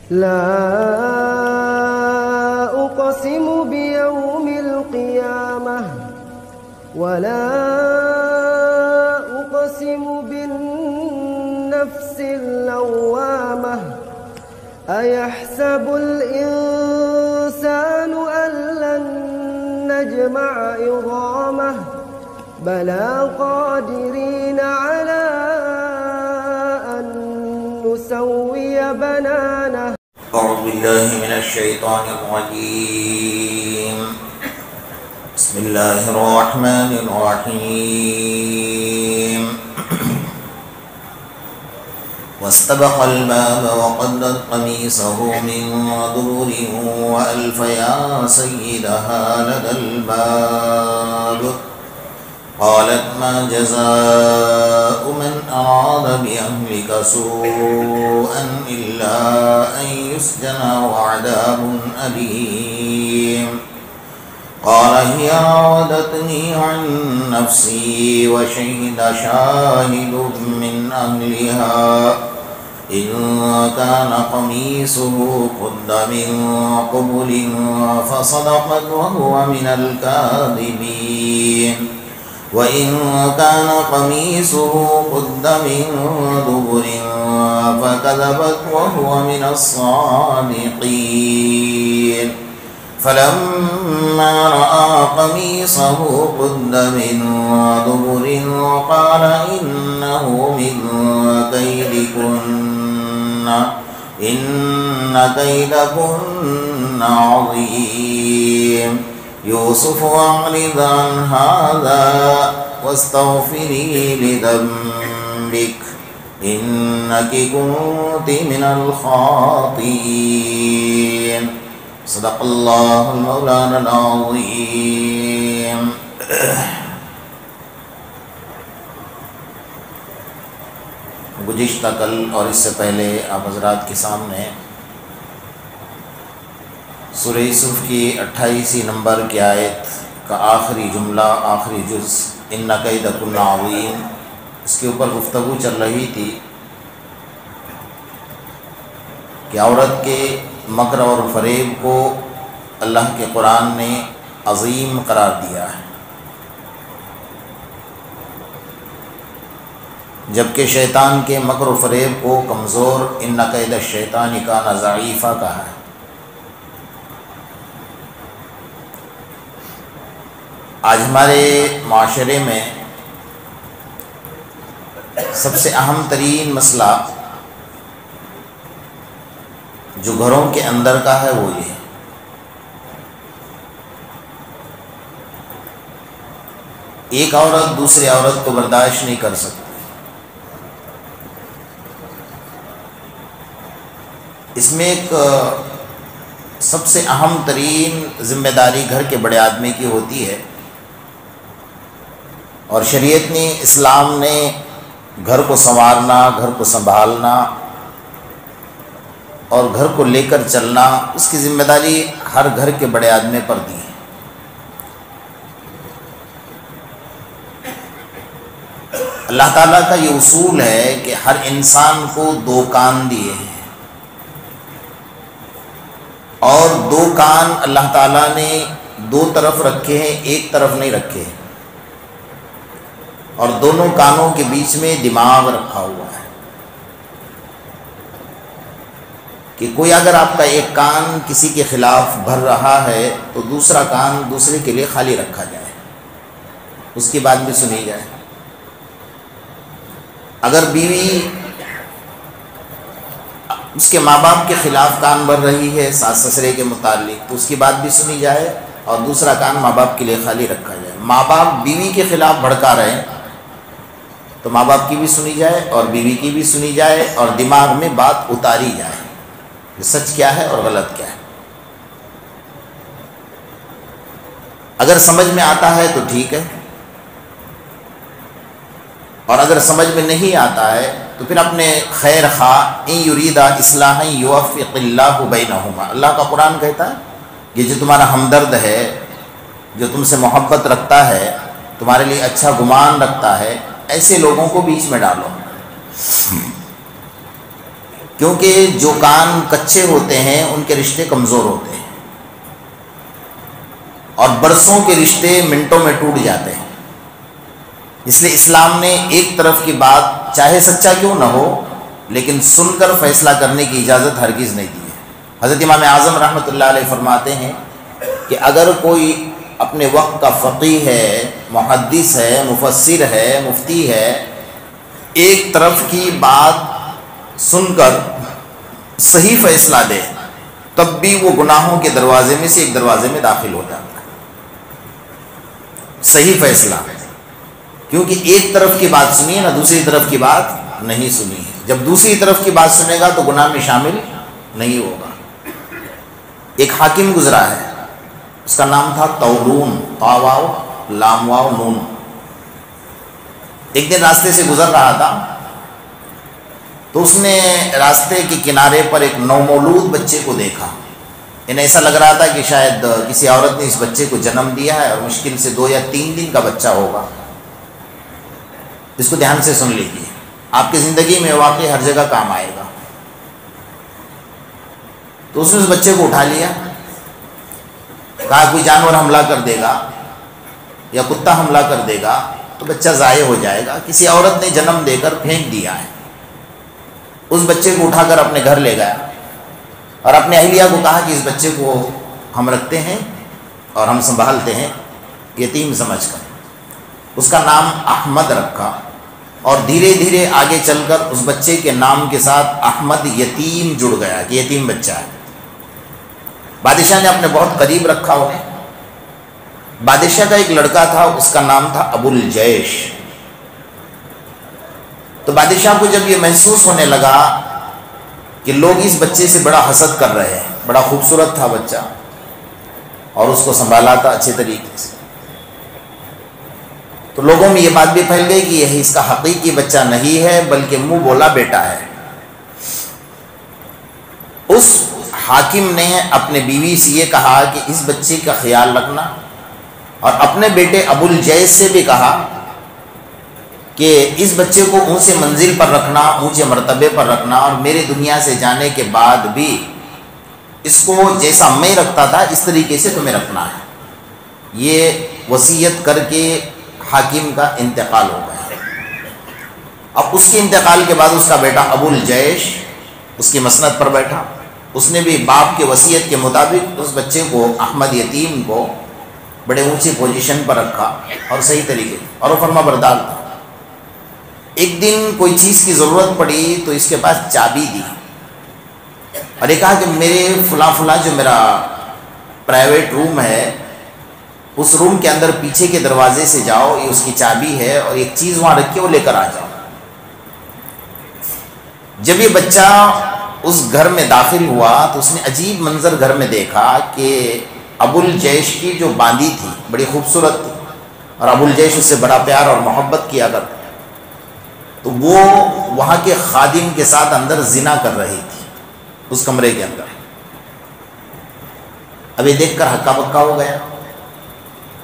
لا أقسم بيوم القيامة ولا أقسم بالنفس اللوامة أيحسب الإنسان أن لن نجمع عظامه بلى قادرين على أن نسوي بنانه. أعوذ بالله من الشيطان الرجيم. بسم الله الرحمن الرحيم. واستبق الباب وقدت قميصه من دبر وألف يا سيدها لدى الباب قالت ما جزاء من أراد بأهلك سوءا إلا أن يسجن وعذاب أليم. قال هي راودتني عن نفسي وشهد شاهد من أهلها إن كان قميصه قد من قبل فصدقت وهو من الكاذبين وإن كان قميصه قد من دبر فكذبت وهو من الصادقين. فلما رأى قميصه قد من دبر قال إنه من كيدكن إن كيدكن عظيم. يوسف أعرض عن هذا واستغفري لذنبك إنك كنت من الخاطئين. صدق اللہ مولانا العظیم. گزشتہ کل اور اس سے پہلے آپ حضرات کے سامنے سورہ یوسف کی 28 نمبر کی آیت کا آخری جملہ، آخری جز ان کیدکن عظیم، اس کے اوپر گفتگو چل رہی تھی کہ عورت کے مکر اور فریب کو اللہ کے قرآن نے عظیم قرار دیا ہے، جبکہ شیطان کے مکر و فریب کو کمزور ان کید الشیطان کان ضعیفا کہا ہے۔ آج ہمارے معاشرے میں سب سے اہم ترین مسئلہ جو گھروں کے اندر کا ہے وہ یہ ہے، ایک عورت دوسری عورت کو برداشت نہیں کر سکتی۔ اس میں ایک سب سے اہم ترین ذمہ داری گھر کے بڑے آدمی کی ہوتی ہے، اور شریعت نے، اسلام نے گھر کو سنوارنا، گھر کو سنبھالنا اور گھر کو لے کر چلنا، اس کی ذمہ داری ہر گھر کے بڑے آدمی پر دی ہے۔ اللہ تعالیٰ کا یہ اصول ہے کہ ہر انسان کو دو کان دیے ہیں، اور دو کان اللہ تعالیٰ نے دو طرف رکھے ہیں، ایک طرف نہیں رکھے ہیں، اور دونوں کانوں کے بیچ میں دماغ رکھا ہوا ہے کہ کوئی اگر آپ کا ایک کان کسی کے خلاف بھر رہا ہے تو دوسرا کان دوسرے کے لیے خالی رکھا جائے، اس کی بات بھی سنی جائے۔ اگر بیوی اس کے ماں باپ کے خلاف کان بھر رہی ہے ساس سسرے کے متعلق تو اس کی بات بھی سنی جائے، اور دوسرا کان ماں باپ کے لیے خالی رکھا جائے۔ ماں باپ بیوی کے خلاف بھڑکا رہے ہیں تو ماں باپ کی بھی سنی جائے اور بیوی کی بھی سنی جائے، اور دماغ میں بات اتاری جائے کہ سچ کیا ہے اور غلط کیا ہے۔ اگر سمجھ میں آتا ہے تو ٹھیک ہے، اور اگر سمجھ میں نہیں آتا ہے تو پھر اپنے خیر خواہ ان یریدا اصلاحا یوفق اللہ بینہما، اللہ کا قرآن کہتا ہے کہ جو تمہارا ہمدرد ہے، جو تم سے محبت رکھتا ہے، تمہارے لیے اچھا گمان رکھتا ہے، ایسے لوگوں کو بیچ میں ڈالو۔ کیونکہ جو کان کچے ہوتے ہیں ان کے رشتے کمزور ہوتے ہیں، اور برسوں کے رشتے منٹوں میں ٹوٹ جاتے ہیں۔ اس لیے اسلام نے ایک طرف کی بات چاہے سچا کیوں نہ ہو لیکن سن کر فیصلہ کرنے کی اجازت ہرگز نہیں دی ہے۔ حضرت امام اعظم رحمۃ اللہ علیہ فرماتے ہیں کہ اگر کوئی اپنے وقت کا فقیہ ہے، محدث ہے، مفسر ہے، مفتی ہے، ایک طرف کی بات سن کر صحیح فیصلہ دے تب بھی وہ گناہوں کے دروازے میں سے ایک دروازے میں داخل ہو جاتا ہے۔ صحیح فیصلہ، کیونکہ ایک طرف کی بات سنی ہے نا، دوسری طرف کی بات نہیں سنی ہے۔ جب دوسری طرف کی بات سنے گا تو گناہ میں شامل نہیں ہوگا۔ ایک حاکم گزرا ہے، اس کا نام تھا طولون، طا واو لام واو نون۔ ایک دن راستے سے گزر رہا تھا تو اس نے راستے کے کنارے پر ایک نومولود بچے کو دیکھا۔ انہیں ایسا لگ رہا تھا کہ شاید کسی عورت نے اس بچے کو جنم دیا ہے اور مشکل سے 2 یا 3 دن کا بچہ ہوگا۔ اس کو دھیان سے سن لیجیے، آپ کی زندگی میں واقعی ہر جگہ کام آئے گا۔ تو اس نے اس بچے کو اٹھا لیا، کہا کوئی جانور حملہ کر دے گا یا کتا حملہ کر دے گا تو بچہ ضائع ہو جائے گا، کسی عورت نے جنم دے کر پھینک دیا ہے۔ اس بچے کو اٹھا کر اپنے گھر لے گیا اور اپنے اہلیہ کو کہا کہ اس بچے کو ہم رکھتے ہیں اور ہم سنبھالتے ہیں یتیم سمجھ کر۔ اس کا نام احمد رکھا اور دھیرے دھیرے آگے چل کر اس بچے کے نام کے ساتھ احمد یتیم جڑ گیا کہ یتیم بچہ ہے۔ بادشاہ نے اپنے بہت قریب رکھا انہیں۔ بادشاہ کا ایک لڑکا تھا، اس کا نام تھا ابو الجیش۔ تو بادشاہ کو جب یہ محسوس ہونے لگا کہ لوگ اس بچے سے بڑا حسد کر رہے ہیں، بڑا خوبصورت تھا بچہ اور اس کو سنبھالا تھا اچھے طریقے سے، تو لوگوں میں یہ بات بھی پھیل گئی کہ یہ اس کا حقیقی بچہ نہیں ہے بلکہ منہ بولا بیٹا ہے۔ اس حاکم نے اپنے بیوی سے یہ کہا کہ اس بچے کا خیال رکھنا، اور اپنے بیٹے ابو الجیش سے بھی کہا کہ اس بچے کو اونچے منزل پر رکھنا، اونچے مرتبے پر رکھنا، اور میرے دنیا سے جانے کے بعد بھی اس کو جیسا میں رکھتا تھا اس طریقے سے تمہیں رکھنا ہے۔ یہ وصیت کر کے حاکم کا انتقال ہو گیا۔ اب اس کے انتقال کے بعد اس کا بیٹا ابو الجیش اس کی مسند پر بیٹھا، اس نے بھی باپ کے وصیت کے مطابق اس بچے کو احمد یتیم کو بڑے اونچی پوزیشن پر رکھا اور صحیح طریقے، اور وہ فرما بردار تھا۔ ایک دن کوئی چیز کی ضرورت پڑی تو اس کے پاس چابی دی اور یہ کہا کہ میرے فلاں فلاں جو میرا پرائیویٹ روم ہے اس روم کے اندر پیچھے کے دروازے سے جاؤ، یہ اس کی چابی ہے اور ایک چیز وہاں رکھ کے وہ لے کر آ جاؤ۔ جب یہ بچہ اس گھر میں داخل ہوا تو اس نے عجیب منظر گھر میں دیکھا کہ ابو الجیش کی جو باندی تھی بڑی خوبصورت تھی اور ابو الجیش اس سے بڑا پیار اور محبت کیا کرتا، تو وہ وہاں کے خادم کے ساتھ اندر زنا کر رہی تھی اس کمرے کے اندر۔ اب یہ دیکھ کر ہکا بکا ہو گیا،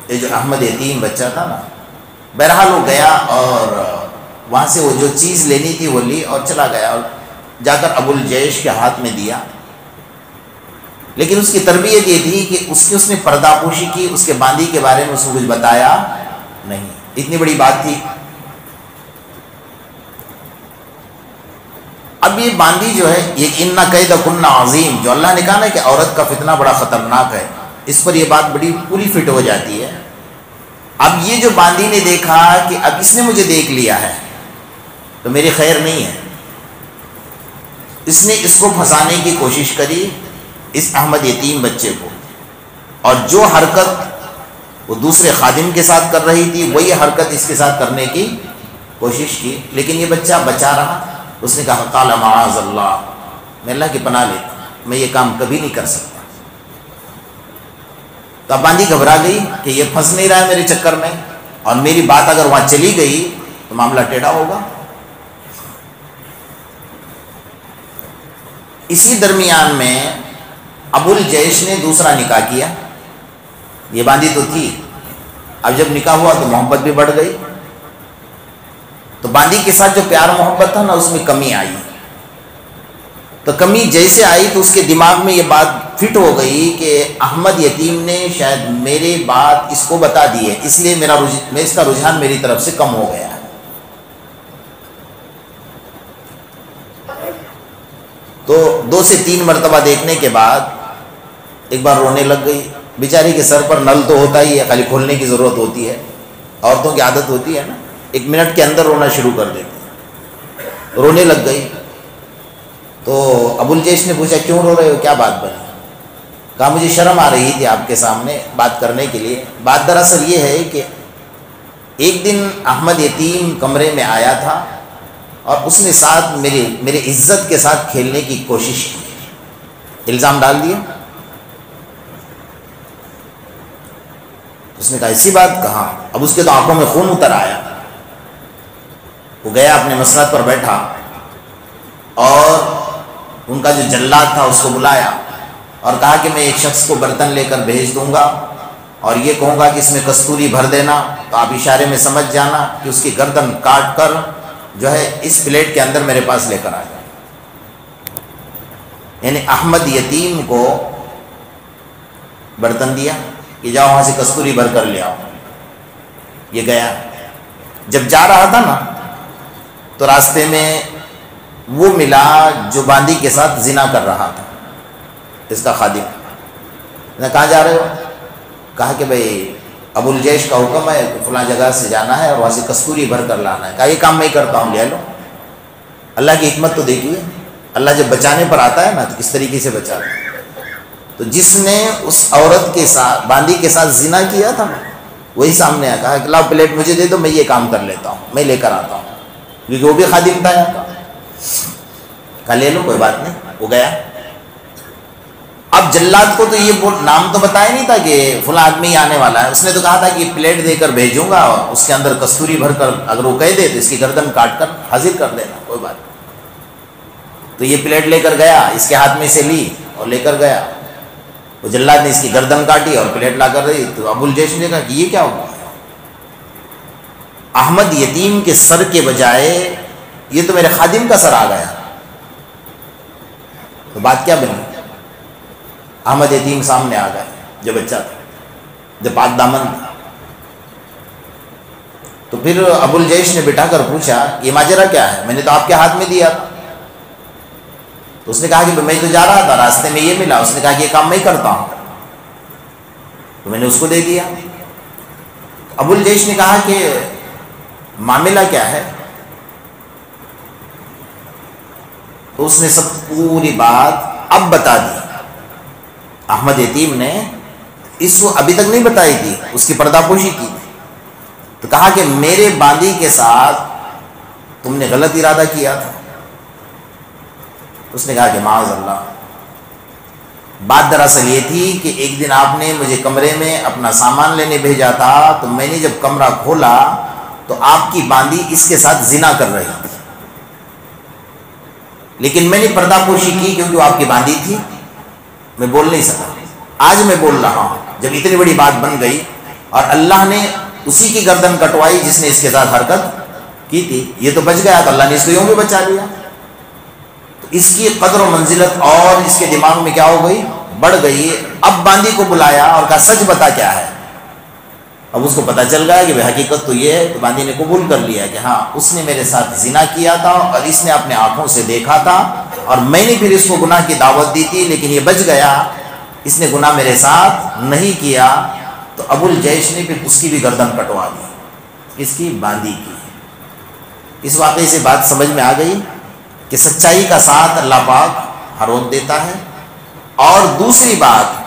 یہ جو احمد یتیم بچہ تھا نا، بہرحال وہ گیا اور وہاں سے وہ جو چیز لینی تھی وہ لی اور چلا گیا اور جا کر ابو الجیش کے ہاتھ میں دیا۔ لیکن اس کی تربیت یہ تھی کہ اس نے پردہ پوشی کی، اس کے باندی کے بارے میں اس کو کچھ بتایا نہیں، اتنی بڑی بات تھی۔ اب یہ باندی جو ہے، یہ ان کیدکن عظیم، جو اللہ نے کہا نا کہ عورت کا فتنہ بڑا خطرناک ہے، اس پر یہ بات بڑی پوری فٹ ہو جاتی ہے۔ اب یہ جو باندی نے دیکھا کہ اب اس نے مجھے دیکھ لیا ہے تو میری خیر نہیں ہے، اس نے اس کو پھنسانے کی کوشش کری، اس احمد یتیم بچے کو، اور جو حرکت وہ دوسرے خادم کے ساتھ کر رہی تھی وہی حرکت اس کے ساتھ کرنے کی کوشش کی، لیکن یہ بچہ بچا رہا۔ اس نے کہا قال معاذ اللہ، میں اللہ کی پناہ لیتا ہوں، میں یہ کام کبھی نہیں کر سکتا۔ تو اب باندی گھبرا گئی کہ یہ پھنس نہیں رہا ہے میرے چکر میں، اور میری بات اگر وہاں چلی گئی تو معاملہ ٹیڑھا ہوگا۔ اسی درمیان میں ابو الجیش نے دوسرا نکاح کیا، یہ باندی تو تھی، اب جب نکاح ہوا تو محبت بھی بڑھ گئی، تو باندی کے ساتھ جو پیار محبت تھا نا اس میں کمی آئی۔ تو کمی جیسے آئی تو اس کے دماغ میں یہ بات فٹ ہو گئی کہ احمد یتیم نے شاید میرے بات اس کو بتا دی ہے، اس لیے اس کا رجحان میری طرف سے کم ہو گیا ہے۔ تو 2 سے 3 مرتبہ دیکھنے کے بعد ایک بار رونے لگ گئی، بیچاری کے سر پر نل تو ہوتا ہی ہے، خالی کھولنے کی ضرورت ہوتی ہے، عورتوں کی عادت ہوتی ہے نا، 1 منٹ کے اندر رونا شروع کر دیتی ہے، رونے لگ گئی۔ تو ابو الجیش نے پوچھا کیوں رو رہے ہو، کیا بات بنی؟ کہا مجھے شرم آ رہی تھی آپ کے سامنے بات کرنے کے لیے۔ بات دراصل یہ ہے کہ ایک دن احمد یتیم کمرے میں آیا تھا اور اس نے ساتھ میرے عزت کے ساتھ کھیلنے کی کوشش کی، الزام ڈال دیا۔ اس نے کہا ایسی بات کہاں؟ اب اس کے تو آنکھوں میں خون اتر آیا، وہ گیا اپنے مسند پر بیٹھا اور ان کا جو جلاد تھا اس کو بلایا اور کہا کہ میں ایک شخص کو برتن لے کر بھیج دوں گا اور یہ کہوں گا کہ اس میں کستوری بھر دینا، تو آپ اشارے میں سمجھ جانا کہ اس کی گردن کاٹ کر جو ہے اس پلیٹ کے اندر میرے پاس لے کر آ جائے۔ یعنی احمد یتیم کو برتن دیا کہ جاؤ وہاں سے کستوری بھر کر لے آؤ۔ یہ گیا، جب جا رہا تھا نا تو راستے میں وہ ملا جو باندی کے ساتھ زنا کر رہا تھا، اس کا خادم۔ کہاں جا رہے ہو؟ کہا کہ بھئی ابو الجیش کا حکم ہے فلاں جگہ سے جانا ہے اور وہاں سے کستوری بھر کر لانا ہے۔ کہا یہ کام میں ہی کرتا ہوں، لے لو۔ اللہ کی حکمت تو دیکھیے، اللہ جب بچانے پر آتا ہے نا تو کس طریقے سے بچاتا ہے۔ تو جس نے اس عورت کے ساتھ باندی کے ساتھ زنا کیا تھا وہی سامنے آیا، کہا کہ لاؤ پلیٹ مجھے دے دو، میں یہ کام کر لیتا ہوں، میں لے کر آتا ہوں، کیونکہ وہ بھی خادم تھا یہاں کا۔ کہا لے لو کوئی بات نہیں، وہ گیا۔ اب جلاد کو تو یہ نام تو بتایا نہیں تھا کہ فلاں آدمی آنے والا ہے، اس نے تو کہا تھا کہ پلیٹ دے کر بھیجوں گا اور اس کے اندر کستوری بھر کر اگر وہ کہہ دے تو اس کی گردن کاٹ کر حاضر کر دینا، کوئی بات نہیں۔ تو یہ پلیٹ لے کر گیا، اس کے ہاتھ میں سے لی اور لے کر گیا، وہ جلاد نے اس کی گردن کاٹی اور پلیٹ لا کر دی۔ تو ابو الجیش نے کہا کہ یہ کیا ہوا؟ احمد یتیم کے سر کے بجائے یہ تو میرے خادم کا سر آ گیا، تو بات کیا بنی؟ احمد یتیم سامنے آ گیا جو بچہ تھا، جو پاک دامن تھا۔ تو پھر ابو الجیش نے بٹھا کر پوچھا یہ ماجرا کیا ہے؟ میں نے تو آپ کے ہاتھ میں دیا تھا۔ تو اس نے کہا کہ میں تو جا رہا تھا، راستے میں یہ ملا، اس نے کہا کہ یہ کام میں ہی کرتا ہوں، تو میں نے اس کو دے دیا۔ ابو الجیش نے کہا کہ معاملہ کیا ہے؟ تو اس نے سب پوری بات اب بتا دی۔ احمد یتیم نے اس کو ابھی تک نہیں بتائی تھی، اس کی پردہ پوشی کی تھی۔ تو کہا کہ میرے باندی کے ساتھ تم نے غلط ارادہ کیا تھا۔ اس نے کہا کہ معاذ اللہ، بات دراصل یہ تھی کہ ایک دن آپ نے مجھے کمرے میں اپنا سامان لینے بھیجا تھا، تو میں نے جب کمرہ کھولا تو آپ کی باندی اس کے ساتھ زنا کر رہی تھی، لیکن میں نے پردہ پوشی کی کیونکہ وہ آپ کی باندی تھی، میں بول نہیں سکا۔ آج میں بول رہا ہوں جب اتنی بڑی بات بن گئی اور اللہ نے اسی کی گردن کٹوائی جس نے اس کے ساتھ حرکت کی تھی، یہ تو بچ گیا تو اللہ نے اس کو یوں بھی بچا لیا۔ تو اس کی قدر و منزلت اور اس کے دماغ میں کیا ہو گئی؟ بڑھ گئی۔ اب باندی کو بلایا اور کہا سچ بتا کیا ہے۔ اب اس کو پتہ چل گیا کہ حقیقت تو یہ ہے، تو باندی نے قبول کر لیا کہ ہاں اس نے میرے ساتھ زنا کیا تھا اور اس نے اپنے آنکھوں سے دیکھا تھا اور میں نے پھر اس کو گناہ کی دعوت دی تھی، لیکن یہ بچ گیا، اس نے گناہ میرے ساتھ نہیں کیا۔ تو ابو الجیش نے پھر اس کی بھی گردن کٹوا دی، اس کی باندی کی۔ اس واقعے سے بات سمجھ میں آ گئی کہ سچائی کا ساتھ اللہ پاک ہر روز دیتا ہے۔ اور دوسری بات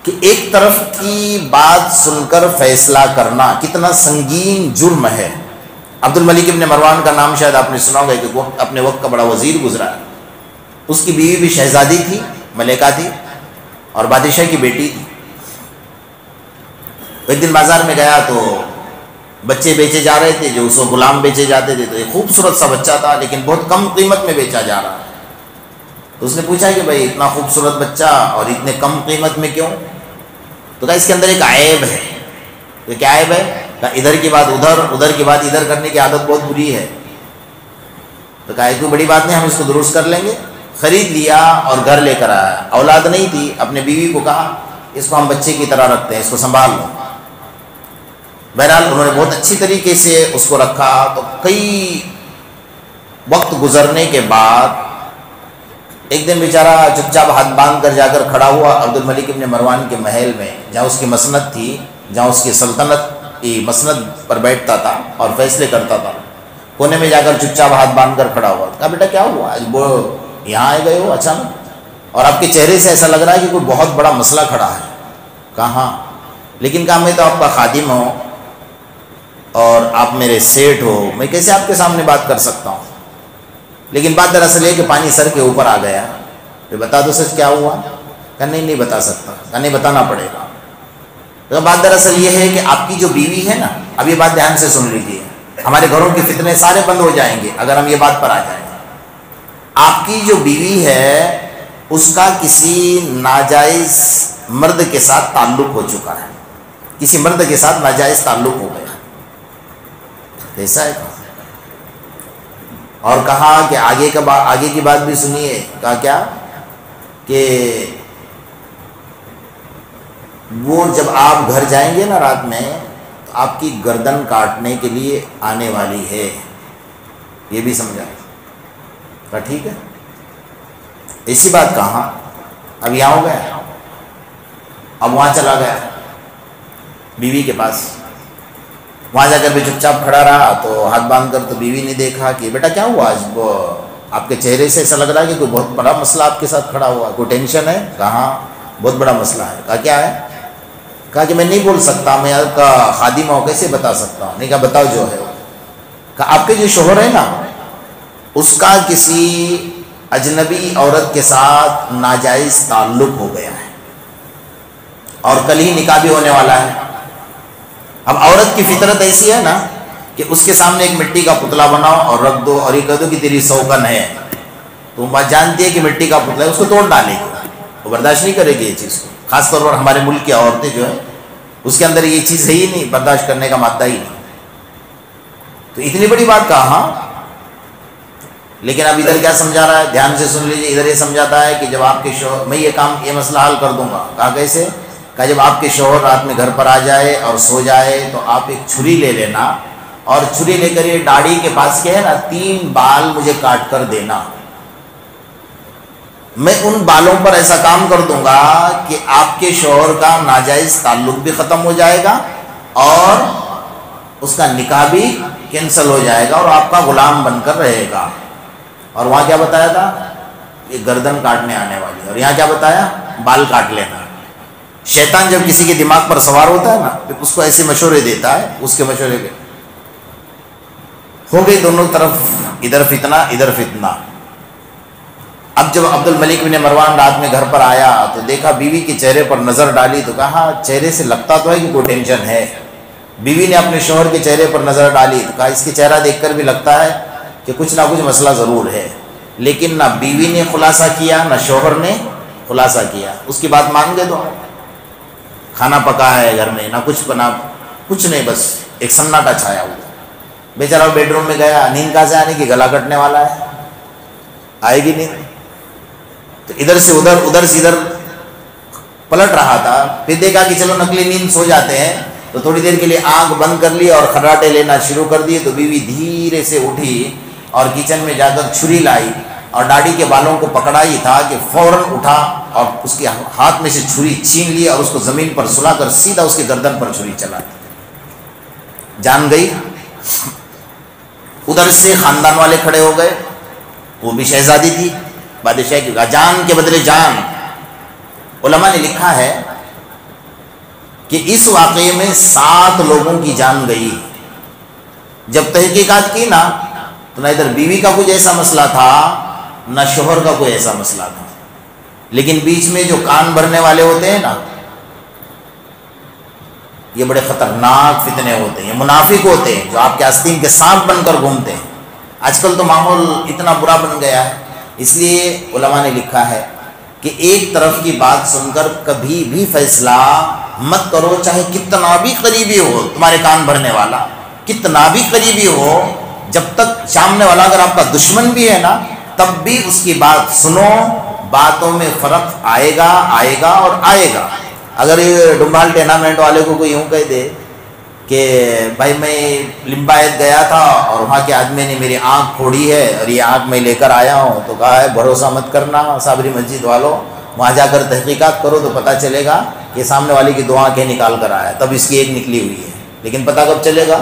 کہ ایک طرف کی بات سن کر فیصلہ کرنا کتنا سنگین جرم ہے۔ عبد الملک ابن مروان کا نام شاید آپ نے سنا ہوگا کہ وہ اپنے وقت کا بڑا وزیر گزرا ہے، اس کی بیوی بھی شہزادی تھی، ملکہ تھی اور بادشاہ کی بیٹی تھی۔ ایک دن بازار میں گیا تو بچے بیچے جا رہے تھے، جو اس کو غلام بیچے جاتے تھے، تو ایک خوبصورت سا بچہ تھا لیکن بہت کم قیمت میں بیچا جا رہا ہے۔ تو اس نے پوچھا کہ بھائی اتنا خوبصورت بچہ اور اتنے کم قیمت میں کیوں؟ تو کہا اس کے اندر ایک عیب ہے۔ تو کیا عیب ہے؟ کہا ادھر کی بات ادھر، ادھر کی بات ادھر کرنے کی عادت بہت بری ہے۔ تو کہا کوئی بڑی بات نہیں، ہم اس کو درست کر لیں گے، خرید لیا اور گھر لے کر آیا. اولاد نہیں تھی, اپنے بیوی کو کہا اس کو ہم بچے کی طرح رکھتے ہیں, اس کو سنبھال لو. بہرحال انہوں نے بہت اچھی طریقے سے اس کو رکھا. تو کئی وقت گزرنے کے بعد ایک دن بیچارہ چپ چاپ ہاتھ باندھ کر جا کر کھڑا ہوا عبد الملک ابن مروان کے محل میں, جہاں اس کی مسند تھی, جہاں اس کی سلطنت کی مسند پر بیٹھتا تھا اور فیصلے کرتا تھا. کونے میں جا کر چپ چاپ ہاتھ باندھ کر کھڑا ہوا. کہا بیٹا کیا ہوا, آج وہ یہاں آئے گئے ہو اچانک, اور آپ کے چہرے سے ایسا لگ رہا ہے کہ کوئی بہت بڑا مسئلہ کھڑا ہے. کہا ہاں, لیکن کہا میں تو آپ کا خادم ہوں اور آپ میرے سیٹ ہو, میں کیسے آپ کے سامنے بات کر سکتا ہوں. لیکن بات دراصل یہ کہ پانی سر کے اوپر آ گیا. تو بتا دو سچ کیا ہوا. کہا نہیں بتا سکتا. کہا نہیں بتانا پڑے گا. تو بات دراصل یہ ہے کہ آپ کی جو بیوی ہے نا, اب یہ بات دھیان سے سن لیجیے, ہمارے گھروں کے فتنے سارے بند ہو جائیں گے اگر ہم یہ بات پر آ جائیں. آپ کی جو بیوی ہے اس کا کسی ناجائز مرد کے ساتھ تعلق ہو چکا ہے, کسی مرد کے ساتھ ناجائز تعلق ہو گیا. ایسا ہے. اور کہا کہ آگے کی بات بھی سنیے. کہا کیا کہ وہ جب آپ گھر جائیں گے نا رات میں تو آپ کی گردن کاٹنے کے لیے آنے والی ہے, یہ بھی سمجھا. کہا ٹھیک ہے. ایسی بات کہاں, اب یہاں ہو گیا. اب وہاں چلا گیا بیوی کے پاس. وہاں جا کر بھی چپ چاپ کھڑا رہا. تو ہاتھ باندھ کر تو بیوی نے دیکھا کہ بیٹا کیا ہوا, آج وہ آپ کے چہرے سے ایسا لگ رہا ہے کہ کوئی بہت بڑا مسئلہ آپ کے ساتھ کھڑا ہوا, کوئی ٹینشن ہے. کہاں بہت بڑا مسئلہ ہے. کہا کیا ہے. کہا کہ میں نہیں بول سکتا, میں آپ کا خادم ہوں, کیسے بتا سکتا ہوں. نہیں کہا بتاؤ جو ہے. کہا آپ کے جو شوہر ہے نا اس کا کسی اجنبی عورت کے ساتھ ناجائز تعلق ہو گیا ہے اور کل ہی نکاح بھی ہونے والا ہے. اب عورت کی فطرت ایسی ہے نا کہ اس کے سامنے ایک مٹی کا پتلا بناؤ اور رکھ دو اور یہ کہہ دو کہ تیری سوگن ہے, تو بات جانتی ہے کہ مٹی کا پتلا ہے, اس کو توڑ ڈالے گی, وہ برداشت نہیں کرے گی یہ چیز کو. خاص طور پر ہمارے ملک کی عورتیں جو ہیں اس کے اندر یہ چیز ہے ہی نہیں, برداشت کرنے کا مادہ ہی نہیں. تو اتنی بڑی بات کہا. لیکن اب ادھر کیا سمجھا رہا ہے, دھیان سے سن لیجیے. ادھر یہ سمجھاتا ہے کہ جب آپ کے شوہر, میں یہ مسئلہ حل کر دوں گا. کہا کیسے. کہا جب آپ کے شوہر رات میں گھر پر آ جائے اور سو جائے تو آپ ایک چھری لے لینا اور چھری لے کر یہ داڑھی کے پاس کے ہے نا 3 بال مجھے کاٹ کر دینا. میں ان بالوں پر ایسا کام کر دوں گا کہ آپ کے شوہر کا ناجائز تعلق بھی ختم ہو جائے گا اور اس کا نکاح بھی کینسل ہو جائے گا اور آپ کا غلام بن کر رہے گا. اور وہاں کیا بتایا تھا, یہ گردن کاٹنے آنے والی, اور یہاں کیا بتایا, بال کاٹ لینا. شیطان جب کسی کے دماغ پر سوار ہوتا ہے نا پھر اس کو ایسے مشورے دیتا ہے, اس کے مشورے پہ ہو گئی دونوں طرف, ادھر فتنہ ادھر فتنہ. اب جب عبد الملک بن مروان رات میں گھر پر آیا تو دیکھا بیوی کے چہرے پر نظر ڈالی تو کہا چہرے سے لگتا تو ہے کہ کوئی ٹینشن ہے. بیوی نے اپنے شوہر کے چہرے پر نظر ڈالی تو کہا اس کے چہرہ دیکھ کر بھی لگتا ہے کہ کچھ نہ کچھ مسئلہ ضرور ہے. لیکن نہ بیوی نے خلاصہ کیا نہ شوہر نے خلاصہ کیا. اس کی بات مان گئے. تو کھانا پکا ہے گھر میں, نہ کچھ بنا, کچھ نہیں, بس ایک سناٹا چھایا ہوا. بیچارہ بیڈ روم میں گیا, نیند کہاں سے آنے کی, گلا کٹنے والا ہے, آئے گی نیند. تو ادھر سے ادھر ادھر سے ادھر پلٹ رہا تھا. پھر دیکھا کہ چلو نقلی نیند سو جاتے ہیں, تو تھوڑی دیر کے لیے آنکھ بند کر لی اور خراٹے لینا شروع کر دیے. تو بیوی دھیرے سے اٹھی اور کچن میں جا کر چھری لائی اور داڑھی کے بالوں کو پکڑا ہی تھا کہ فوراً اٹھا اور اس کے ہاتھ میں سے چھری چھین لی اور اس کو زمین پر سلا کر سیدھا اس کی گردن پر چھری چلا دی. جان گئی. ادھر سے خاندان والے کھڑے ہو گئے, وہ بھی شہزادی تھی, بادشاہ کی, جان کے بدلے جان. علماء نے لکھا ہے کہ اس واقعے میں 7 لوگوں کی جان گئی. جب تحقیقات کی نا تو نہ ادھر بیوی کا کچھ ایسا مسئلہ تھا نہ شوہر کا کوئی ایسا مسئلہ تھا, لیکن بیچ میں جو کان بھرنے والے ہوتے ہیں نا یہ بڑے خطرناک فتنے ہوتے ہیں. یہ منافق ہوتے ہیں جو آپ کے آستین کے سانپ بن کر گھومتے ہیں. آج کل تو ماحول اتنا برا بن گیا ہے, اس لیے علماء نے لکھا ہے کہ ایک طرف کی بات سن کر کبھی بھی فیصلہ مت کرو, چاہے کتنا بھی قریبی ہو تمہارے کان بھرنے والا, کتنا بھی قریبی ہو. جب تک سامنے والا اگر آپ کا دشمن بھی ہے نا تب بھی اس کی بات سنو، باتوں میں فرق آئے گا اور آئے گا۔ اگر یہ ڈمبال ٹورنامنٹ والے کو کوئی یوں کہہ دے کہ بھائی میں لمبایت گیا تھا اور وہاں کے آدمی نے میری آنکھ پھوڑی ہے اور یہ آنکھ میں لے کر آیا ہوں، تو کہا ہے بھروسہ مت کرنا صابری مسجد والوں، وہاں جا کر تحقیقات کرو تو پتہ چلے گا کہ سامنے والے کی 2 آنکھیں نکال کر آیا، تب اس کی ایک نکلی ہوئی ہے۔ لیکن پتہ کب چلے گا؟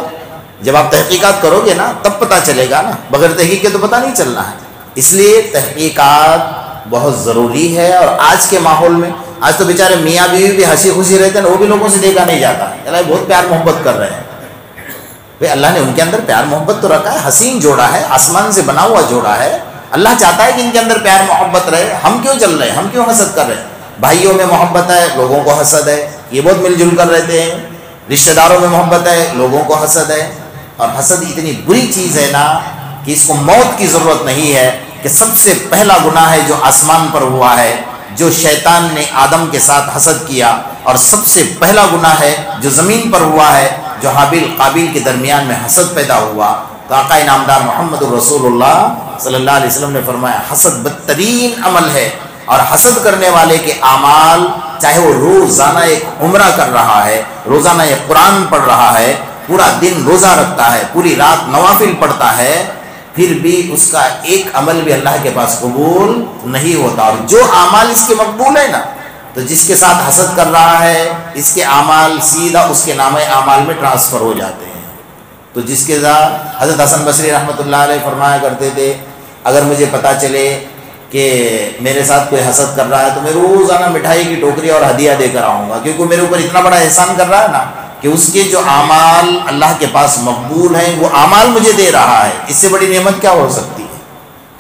جب آپ تحقیقات کرو گے نا تب پتہ چلے گا نا، بغیر تحقیق کے تو پتہ نہیں چلنا ہے۔ اس لیے تحقیقات بہت ضروری ہے۔ اور آج کے ماحول میں آج تو بیچارے میاں بیوی بھی ہنسی خوشی رہتے ہیں، وہ بھی لوگوں سے دیکھا نہیں جاتا، اللہ بہت پیار محبت کر رہے ہیں۔ بھئی اللہ نے ان کے اندر پیار محبت تو رکھا ہے، حسین جوڑا ہے، آسمان سے بنا ہوا جوڑا ہے، اللہ چاہتا ہے کہ ان کے اندر پیار محبت رہے۔ ہم کیوں چل رہے ہیں؟ ہم کیوں حسد کر رہے ہیں؟ بھائیوں میں محبت ہے، لوگوں کو حسد ہے، یہ بہت مل جل کر رہتے ہیں۔ رشتہ داروں میں محبت ہے، لوگوں کو حسد ہے۔ اور حسد اتنی بری چیز ہے نا کہ اس کو موت کی ضرورت نہیں ہے، کہ سب سے پہلا گناہ ہے جو آسمان پر ہوا ہے، جو شیطان نے آدم کے ساتھ حسد کیا، اور سب سے پہلا گناہ ہے جو زمین پر ہوا ہے، جو حابیل قابیل کے درمیان میں حسد پیدا ہوا۔ تو آقا انعامدار محمد الرسول اللہ صلی اللہ علیہ وسلم نے فرمایا حسد بدترین عمل ہے، اور حسد کرنے والے کے اعمال، چاہے وہ روزانہ ایک عمرہ کر رہا ہے، روزانہ ایک قرآن پڑھ رہا ہے، پورا دن روزہ رکھتا ہے، پوری رات نوافل پڑھتا ہے، پھر بھی اس کا ایک عمل بھی اللہ کے پاس قبول نہیں ہوتا۔ اور جو اعمال اس کے مقبول ہے نا، تو جس کے ساتھ حسد کر رہا ہے اس کے اعمال سیدھا اس کے نامہ اعمال میں ٹرانسفر ہو جاتے ہیں۔ تو جس کے ساتھ حضرت حسن بصری رحمۃ اللہ علیہ فرمایا کرتے تھے، اگر مجھے پتہ چلے کہ میرے ساتھ کوئی حسد کر رہا ہے تو میں روزانہ مٹھائی کی ٹوکری اور ہدیہ دے کر آؤں گا، کیونکہ میرے اوپر اتنا بڑا احسان کر رہا ہے نا کہ اس کے جو اعمال اللہ کے پاس مقبول ہیں وہ اعمال مجھے دے رہا ہے۔ اس سے بڑی نعمت کیا ہو سکتی ہے؟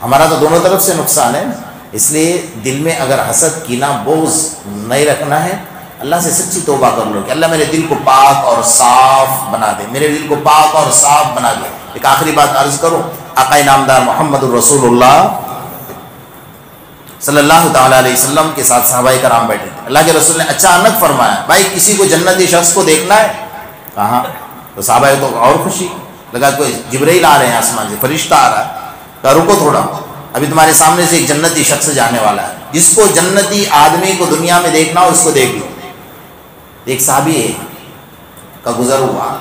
ہمارا تو دونوں طرف سے نقصان ہے نا۔ اس لیے دل میں اگر حسد کینہ بغض نہیں رکھنا ہے، اللہ سے سچی توبہ کر لو کہ اللہ میرے دل کو پاک اور صاف بنا دے، میرے دل کو پاک اور صاف بنا دے۔ ایک آخری بات عرض کروں، آقا انعامدار محمد الرسول اللہ صلی اللہ تعالیٰ علیہ وسلم کے ساتھ صحابہ کرام بیٹھے تھے۔ اللہ کے رسول نے اچانک فرمایا بھائی کسی کو جنتی شخص کو دیکھنا ہے؟ کہاں؟ تو صحابہ تو اور خوشی لگا، کوئی جبرائیل آ رہے ہیں آسمان سے، فرشتہ آ رہا ہے۔ کہا رکو تھوڑا، ابھی تمہارے سامنے سے ایک جنتی شخص جانے والا ہے، جس کو جنتی آدمی کو دنیا میں دیکھنا ہو اس کو دیکھ لو۔ ایک صحابی کا گزر ہوا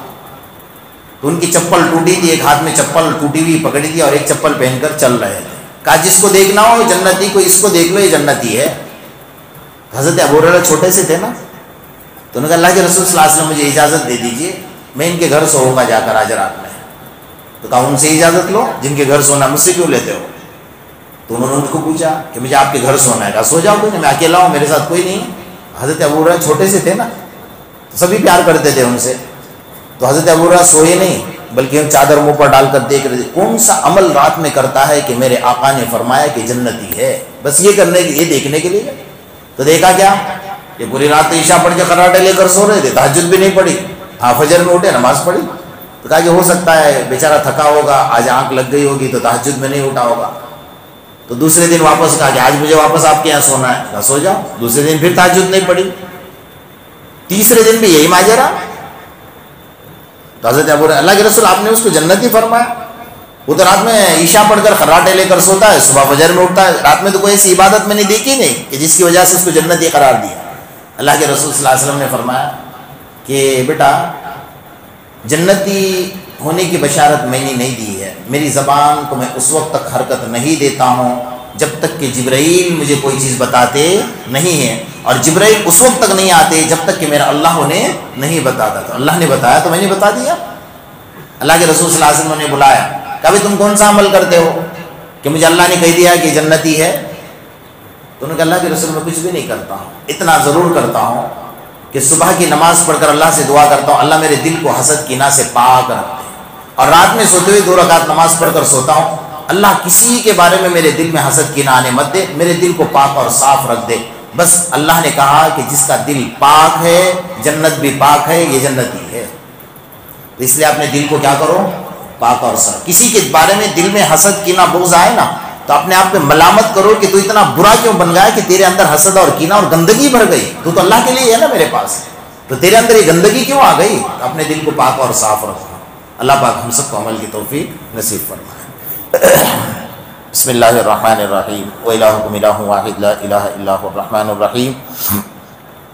تو ان کی چپل ٹوٹی تھی، ایک ہاتھ میں چپل ٹوٹی ہوئی پکڑی تھی اور ایک چپل پہن کر چل رہے تھے۔ کہا جس کو دیکھنا ہو جنتی کو، اس کو دیکھ لو، یہ جنتی ہے۔ حضرت ابو ہریرہ چھوٹے سے تھے نا، تو انہوں نے کہا اللہ کے رسول صلی اللہ علیہ وسلم مجھے اجازت دے دیجیے، میں ان کے گھر سوؤں گا جا کر آج رات میں۔ تو کہا ان سے اجازت لو، جن کے گھر سونا، مجھ سے کیوں لیتے ہو؟ تو انہوں نے ان کو پوچھا کہ مجھے آپ کے گھر سونا ہے۔ کہا سو جاؤ، کوئی نہیں، میں اکیلا ہوں، میرے ساتھ کوئی نہیں۔ حضرت ابو ہریرہ چھوٹے سے تھے نا، تو سبھی پیار کرتے تھے ان سے، تو حضرت ابو ہریرہ سوئے نہیں بلکہ چادر منہ پر ڈال کر دیکھ رہے تھے کون سا عمل رات میں کرتا ہے کہ میرے آقا نے فرمایا کہ جنتی ہے، بس یہ کرنے کے، یہ دیکھنے کے لیے۔ تو دیکھا کیا کہ پوری رات عشاء پڑھ کے خراٹے لے کر سو رہے تھے، تہجد بھی نہیں پڑھی، ہاں فجر میں اٹھے نماز پڑھی۔ تو کہا کہ ہو سکتا ہے بیچارہ تھکا ہوگا، آج آنکھ لگ گئی ہوگی تو تہجد میں نہیں اٹھا ہوگا۔ تو دوسرے دن واپس کہا کہ آج مجھے واپس آپ کے یہاں سونا ہے۔ کہا سو جاؤ۔ دوسرے دن پھر تہجد نہیں پڑھی، تیسرے دن بھی یہی ماجرا۔ تو حضرت ابو ہریرہ، اللہ کے رسول آپ نے اس کو جنتی فرمایا؟ وہ تو رات میں عشاء پڑھ کر خراٹے لے کر سوتا ہے، صبح فجر میں اٹھتا ہے، رات میں تو کوئی ایسی عبادت میں نے دیکھی نہیں کہ جس کی وجہ سے اس کو جنتی قرار دیا۔ اللہ کے رسول صلی اللہ علیہ وسلم نے فرمایا کہ بیٹا جنتی ہونے کی بشارت میں نے نہیں دی ہے، میری زبان کو میں اس وقت تک حرکت نہیں دیتا ہوں جب تک کہ جبرائیل مجھے کوئی چیز بتاتے نہیں ہیں، اور جبرائیل اس وقت تک نہیں آتے جب تک کہ میرا اللہ انہیں نہیں بتاتا۔ تو اللہ نے بتایا تو میں نے بتا دیا۔ اللہ کے رسول صلی اللہ علیہ وسلم نے بلایا، کہا تم کون سا عمل کرتے ہو کہ مجھے اللہ نے کہہ دیا کہ جنتی ہے؟ تو انہوں نے کہا اللہ کے رسول میں کچھ بھی نہیں کرتا ہوں، اتنا ضرور کرتا ہوں کہ صبح کی نماز پڑھ کر اللہ سے دعا کرتا ہوں اللہ میرے دل کو حسد کینہ سے پاک رکھ دے، اور رات میں سوتے ہوئے 2 رکعت نماز پڑھ کر سوتا ہوں اللہ کسی کے بارے میں میرے دل میں حسد کینہ آنے مت دے، میرے دل کو پاک اور صاف رکھ دے۔ بس اللہ نے کہا کہ جس کا دل پاک ہے جنت بھی پاک ہے، یہ جنتی ہے۔ تو اس لیے اپنے دل کو کیا کرو، پاک اور صاف۔ کسی کے بارے میں دل میں حسد کینہ بغض آئے نا تو اپنے آپ پہ ملامت کرو کہ تو اتنا برا کیوں بن گیا کہ تیرے اندر حسد اور کینہ اور گندگی بھر گئی، تو اللہ کے لیے ہے نا میرے پاس، تو تیرے اندر یہ گندگی کیوں آ گئی؟ تو اپنے دل کو پاک اور صاف رکھو۔ اللہ پاک ہم سب کو عمل کی توفیق نصیب فرمائے۔ بسم اللہ الرحمن الرحیم وإلہکم الہ واحد لا الہ الا هو الرحمن الرحیم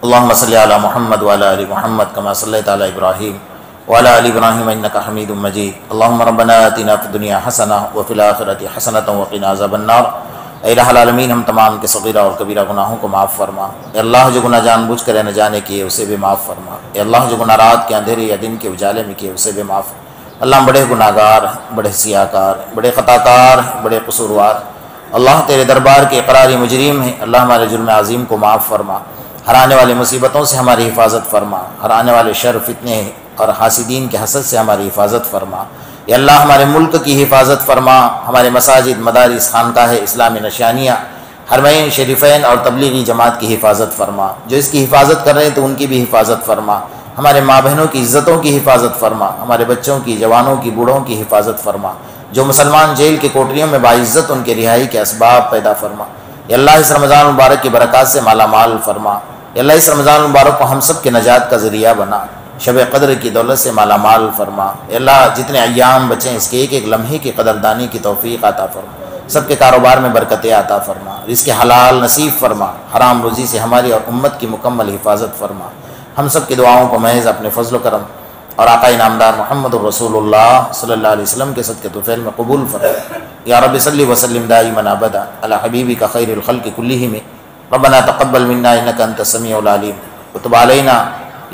اللہم صلی علی محمد وعلی آل محمد کما صلیت علی ابراہیم وعلی آل ابراہیم انک حمید مجید اللہم ربنا آتنا فی الدنیا حسنہ وفی الآخرۃ حسنۃ وقنا عذاب النار۔ اے الہ العالمین ہم تمام کے صغیرہ اور کبیرہ گناہوں کو معاف فرما۔ اے اللہ جو گناہ جان بوجھ کر نہ جانے کیے اسے بھی معاف فرما۔ اے اللہ جو گناہ رات کے اندھیرے یا دن کے اجالے میں کیے اسے بھی معاف فرما۔ اللہ ہم بڑے گناہ گار، بڑے سیاہ کار، بڑے خطا کار، بڑے قصوروار، اللہ تیرے دربار کے اقراری مجرم ہیں۔ اللہ ہمارے جرم عظیم کو معاف فرما، ہر آنے والی مصیبتوں سے ہماری حفاظت فرما، ہر آنے والے شر فتنے اور حاسدین کے حسد سے ہماری حفاظت فرما۔ یا اللہ ہمارے ملک کی حفاظت فرما، ہمارے مساجد، مدارس، خانقاہ اسلامی نشانیاں، حرمین شریفین اور تبلیغی جماعت کی حفاظت فرما۔ جو اس کی حفاظت کر رہے ہیں تو ان کی بھی حفاظت فرما، ہمارے ماں بہنوں کی عزتوں کی حفاظت فرما، ہمارے بچوں کی، جوانوں کی، بوڑھوں کی حفاظت فرما۔ جو مسلمان جیل کے کوٹریوں میں باعزت ان کے رہائی کے اسباب پیدا فرما۔ یا اللہ اس رمضان مبارک کی برکات سے مالا مال فرما۔ یا اللہ اس رمضان مبارک کو ہم سب کے نجات کا ذریعہ بنا، شب قدر کی دولت سے مالا مال فرما۔ یا اللہ جتنے ایام بچیں اس کے ایک ایک لمحے کی قدردانی کی توفیق عطا فرما، سب کے کاروبار میں برکتیں عطا فرما، رزق حلال نصیب فرما، حرام روزی سے ہماری اور امت کی مکمل حفاظت فرما۔ ہم سب کی دعاؤں کو محض اپنے فضل و کرم اور آقا انعامدار محمد الرسول اللہ صلی اللہ علیہ وسلم کے صدقے طفیل میں قبول فرما۔ یا رب صلی وسلم دائما ابدا علی حبیبک خیر الخلق کلہم۔ ربنا تقبل منا انک انت السمیع العلیم وتب علینا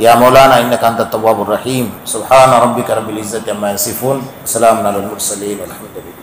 یا مولانا انک انت التواب الرحیم۔ سبحان ربک رب العزۃ عما یصفون، سلام علی المرسلین والحمد للہ۔